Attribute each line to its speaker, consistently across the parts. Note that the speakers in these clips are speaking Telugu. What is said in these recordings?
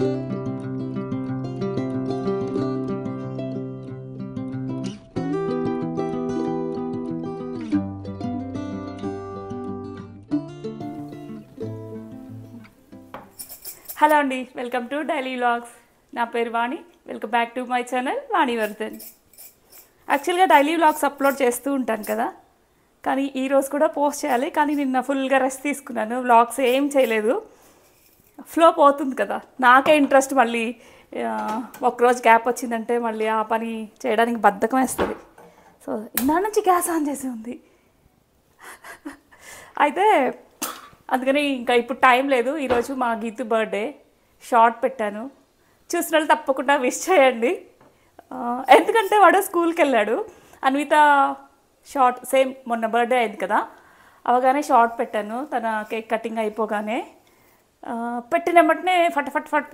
Speaker 1: హలో అండి, వెల్కమ్ టు డైలీ వ్లాగ్స్. నా పేరు Vani. Welcome back to my channel Vanivardhan. యాక్చువల్గా డైలీ వ్లాగ్స్ అప్లోడ్ చేస్తూ ఉంటాను కదా, కానీ ఈరోజు కూడా పోస్ట్ చేయాలి. కానీ నిన్న ఫుల్గా రెస్ట్ తీసుకున్నాను, వ్లాగ్స్ ఏం చేయలేదు. ఫ్లో పోతుంది కదా, నాకే ఇంట్రెస్ట్ మళ్ళీ ఒకరోజు గ్యాప్ వచ్చిందంటే మళ్ళీ ఆ పని చేయడానికి బద్ధకం వేస్తుంది. సో ఇన్నాళ్ళ నుంచి గ్యాస్ ఆన్ చేసి ఉంది అయితే అందుకని ఇంకా ఇప్పుడు టైం లేదు. ఈరోజు మా గీతు బర్త్డే, షార్ట్ పెట్టాను. చూసిన వాళ్ళు తప్పకుండా విష్ చేయండి. ఎందుకంటే వాడు స్కూల్కి వెళ్ళాడు. అన్విత షార్ట్ సేమ్ మొన్న బర్త్డే అయింది కదా, అవగానే షార్ట్ పెట్టాను. తన కేక్ కటింగ్ అయిపోగానే పెట్టిన వెంటనే ఫట్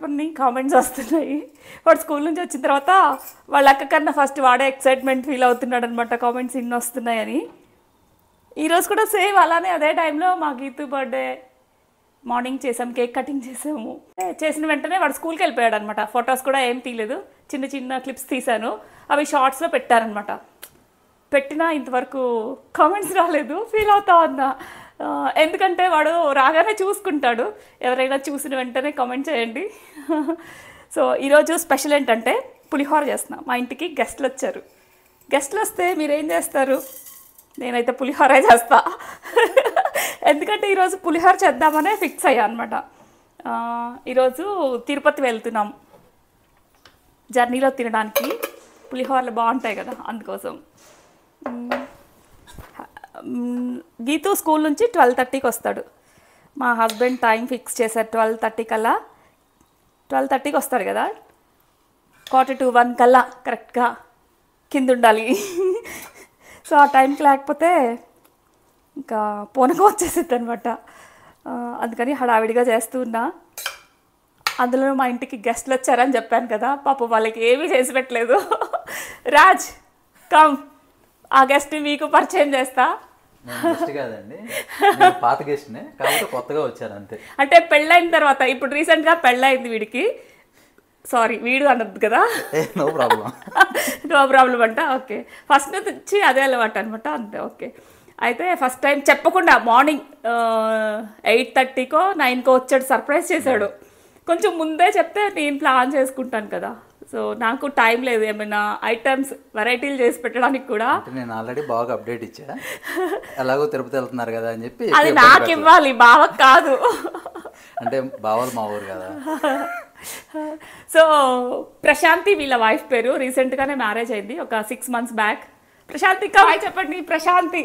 Speaker 1: అని కామెంట్స్ వస్తున్నాయి. వాడు స్కూల్ నుంచి వచ్చిన తర్వాత వాళ్ళ అక్క కన్నా ఫస్ట్ వాడే ఎక్సైట్మెంట్ ఫీల్ అవుతున్నాడు అనమాట, కామెంట్స్ ఇన్ని వస్తున్నాయని. ఈరోజు కూడా సేమ్ అలానే అదే టైంలో మా గీతు బర్త్డే మార్నింగ్ చేసాము, కేక్ కటింగ్ చేసాము. చేసిన వెంటనే వాడు స్కూల్కి వెళ్ళిపోయాడు అనమాట. ఫొటోస్ కూడా ఏం తీయలేదు, చిన్న చిన్న క్లిప్స్ తీశాను, అవి షార్ట్స్లో పెట్టారనమాట. పెట్టినా ఇంతవరకు కామెంట్స్ రాలేదు. ఫీల్ అవుతా ఉన్నా, ఎందుకంటే వాడు రాగానే చూసుకుంటాడు. ఎవరైనా చూసిన వెంటనే కామెంట్ చేయండి. సో ఈరోజు స్పెషల్ ఏంటంటే పులిహోర చేస్తున్నా. మా ఇంటికి గెస్ట్లు వచ్చారు. గెస్ట్లు వస్తే మీరేం చేస్తారు? నేనైతే పులిహోర చేస్తా. ఎందుకంటే ఈరోజు పులిహోర చేద్దామనే ఫిక్స్ అయ్యా అనమాట. ఈరోజు తిరుపతి వెళ్తున్నాం, జర్నీలో తినడానికి పులిహోరలు బాగుంటాయి కదా, అందుకోసం. గీతు స్కూల్ నుంచి 12:30కి వస్తాడు. మా హస్బెండ్ టైం ఫిక్స్ చేశారు 12:30 కల్లా. 12:30కి వస్తాడు కదా, 1:45 కల్లా కరెక్ట్గా కింద ఉండాలి. సో ఆ టైంకి లేకపోతే ఇంకా పూనకం వచ్చేసిద్ది అనమాట. అందుకని హడావిడిగా చేస్తూ ఉన్నా. అందులో మా ఇంటికి గెస్ట్లు వచ్చారని చెప్పాను కదా, పాపం వాళ్ళకి ఏమీ చేసి పెట్టలేదు. రాజ్ కమ్, ఆ గెస్ట్ని మీకు పరిచయం చేస్తా.
Speaker 2: కాదండి, పాత గెస్ట్నే, కాబట్టి కొత్తగా వచ్చారు అంతే.
Speaker 1: అంటే పెళ్ళైన తర్వాత, ఇప్పుడు రీసెంట్గా పెళ్ళయింది వీడికి. సారీ, వీడు అనద్దు కదా.
Speaker 2: No problem.
Speaker 1: నో ప్రాబ్లం అంట. ఓకే, ఫస్ట్ నుంచి అదే అలవాటు అనమాట, అంతే. ఓకే, అయితే ఫస్ట్ టైం చెప్పకుండా మార్నింగ్ 8:30కో 9కో వచ్చాడు, సర్ప్రైజ్ చేశాడు. కొంచెం ముందే చెప్తే నేను ప్లాన్ చేసుకుంటాను కదా. సో నాకు టైం లేదు ఏమైనా ఐటమ్స్ వెరైటీలు చేసి పెట్టడానికి కూడా.
Speaker 2: నేను ఆల్రెడీ బాగా అప్డేట్ ఇచ్చా, ఎలాగో తిరుపతి వెళ్తున్నారు కదా అని చెప్పి.
Speaker 1: అది నాకు ఇవ్వాలి, బావకు కాదు.
Speaker 2: అంటే బావలు మా ఊరు కదా.
Speaker 1: సో ప్రశాంతి వీళ్ళ వైఫ్ పేరు. రీసెంట్గానే మ్యారేజ్ అయింది, ఒక 6 months బ్యాక్. ప్రశాంతి హాయ్ చెప్పండి. ప్రశాంతి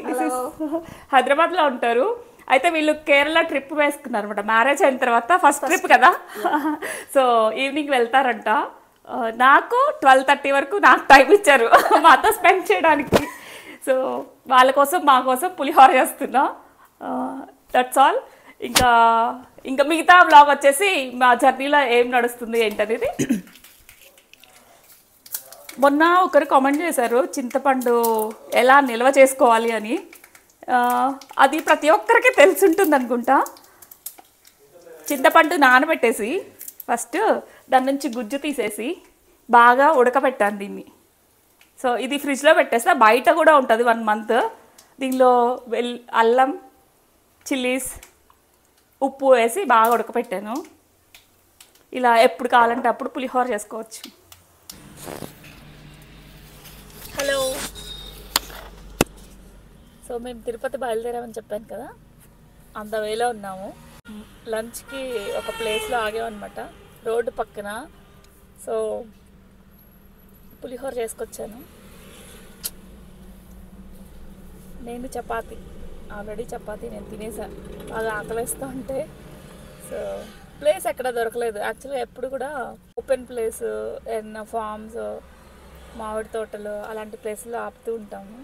Speaker 1: హైదరాబాద్లో ఉంటారు. అయితే వీళ్ళు కేరళ ట్రిప్ వేసుకున్నారు అనమాట, మ్యారేజ్ అయిన తర్వాత ఫస్ట్ ట్రిప్ కదా. సో ఈవినింగ్ వెళ్తారంట. నాకు 12:30 వరకు నాకు టైం ఇచ్చారు మాతో స్పెండ్ చేయడానికి. సో వాళ్ళ కోసం మా కోసం పులిహోర చేస్తున్నా. That's all. ఇంకా మిగతా వ్లాగ్ వచ్చేసి మా జర్నీలో ఏం నడుస్తుంది ఏంటనేది. మొన్న ఒకరు కామెంట్ చేశారు చింతపండు ఎలా నిల్వ చేసుకోవాలి అని. అది ప్రతి ఒక్కరికి తెలిసి ఉంటుంది అనుకుంటా. చింతపండు నానబెట్టేసి ఫస్ట్ దాని నుంచి గుజ్జు తీసేసి బాగా ఉడకబెట్టాను దీన్ని. సో ఇది ఫ్రిడ్జ్లో పెట్టేస్తే బయట కూడా ఉంటుంది 1 month. దీనిలో అల్లం, చిల్లీస్, ఉప్పు వేసి బాగా ఉడకపెట్టాను. ఇలా ఎప్పుడు కావాలంటే అప్పుడు పులిహోర చేసుకోవచ్చు. హలో. సో మేము తిరుపతి బయలుదేరామని చెప్పాను కదా, అంత వేలో ఉన్నాము. లంచ్కి ఒక ప్లేస్లో ఆగామన్నమాట, రోడ్డు పక్కన. సో పులిహోర చేసుకొచ్చాను. నేను చపాతి, ఆల్రెడీ చపాతీ నేను తినేసాను, బాగా ఆకలిస్తూ ఉంటే. సో ప్లేస్ ఎక్కడ దొరకలేదు. యాక్చువల్గా ఎప్పుడు కూడా ఓపెన్ ప్లేస్, ఏదైనా ఫార్మ్స్, మామిడి తోటలు అలాంటి ప్లేస్లో ఆపుతూ ఉంటాము.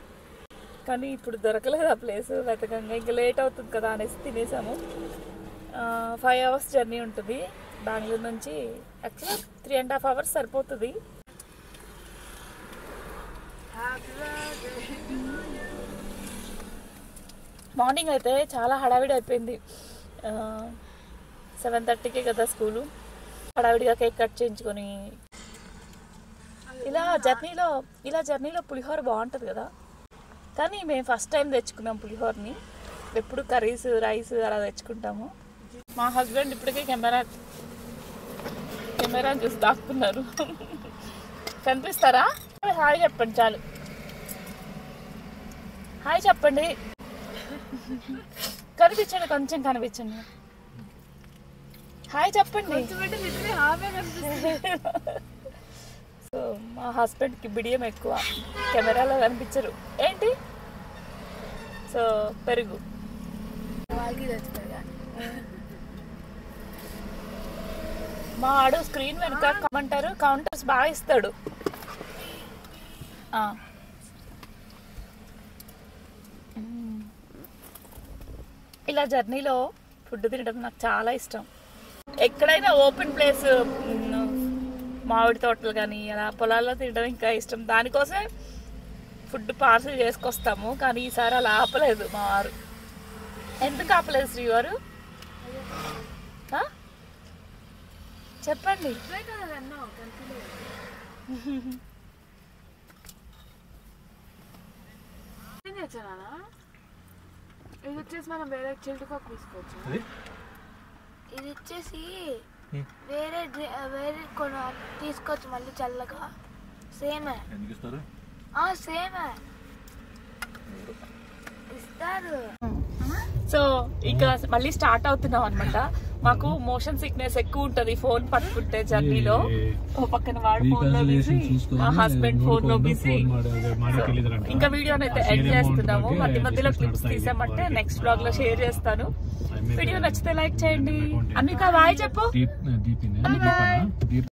Speaker 1: కానీ ఇప్పుడు దొరకలేదు ఆ ప్లేస్ వెతకంగా. ఇంకా లేట్ అవుతుంది కదా అనేసి తినేసాము. 5 hours జర్నీ ఉంటుంది బెంగళూరు నుంచి. యాక్చువల్గా 3.5 hours సరిపోతుంది. మార్నింగ్ అయితే చాలా హడావిడి అయిపోయింది. 7:30కి కదా స్కూలు. హడావిడిగా కేక్ కట్ చేయించుకొని ఇలా జర్నీలో పులిహోర బాగుంటుంది కదా. కానీ మేము ఫస్ట్ టైం తెచ్చుకున్నాం పులిహోరని. ఎప్పుడు కర్రీస్ రైస్ అలా తెచ్చుకుంటాము. మా హస్బెండ్ ఇప్పటికే కెమెరా చూసి దాక్కున్నారు. కనిపిస్తారా? హాయ్ చెప్పండి చాలు. హాయ్ చెప్పండి. కనిపించండి, కొంచెం కనిపించండి. హాయ్ చెప్పండి. సో మా హస్బెండ్కి బిడియం ఎక్కువ, కెమెరాలో కనిపించరు. ఏంటి? సో పెరుగు మా ఆడు స్క్రీన్ వెనుక కమంటారు కౌంటర్స్ బాగా ఇస్తాడు. ఇలా జర్నీలో ఫుడ్ తినడం నాకు చాలా ఇష్టం. ఎక్కడైనా ఓపెన్ ప్లేస్, మామిడి తోటలు కానీ అలా పొలాల్లో తినడం ఇంకా ఇష్టం. దానికోసమే ఫుడ్ పార్సల్ చేసుకొస్తాము. కానీ ఈసారి అలా ఆపలేదు మా వారు. ఎందుకు ఆపలేదు శ్రీవారు? చెప్పండి.
Speaker 3: ఇది వచ్చేసి మనం వేరే చిల్టుకోక్ తీసుకోవచ్చు. ఇది వచ్చేసి వేరే కొన్ని తీసుకోవచ్చు మళ్ళీ చల్లగా. సేమే సేమే ఇస్తారు.
Speaker 1: సో ఇక మళ్ళీ స్టార్ట్ అవుతున్నాం అనమాట. మాకు మోషన్ సిక్నెస్ ఎక్కువ ఉంటుంది ఫోన్ పట్టుకుంటే జర్నీలో. ఓ పక్కన వాడు ఫోన్ లో బిజీ, మా హస్బెండ్ ఫోన్ లో బిజీ. ఇంకా వీడియోని అయితే ఎండ్ చేస్తున్నాము. మధ్యలో క్లిప్స్ తీసామంటే నెక్స్ట్ బ్లాగ్ లో షేర్ చేస్తాను. వీడియో నచ్చితే లైక్ చేయండి. అన్విక బాయ్ చెప్పు.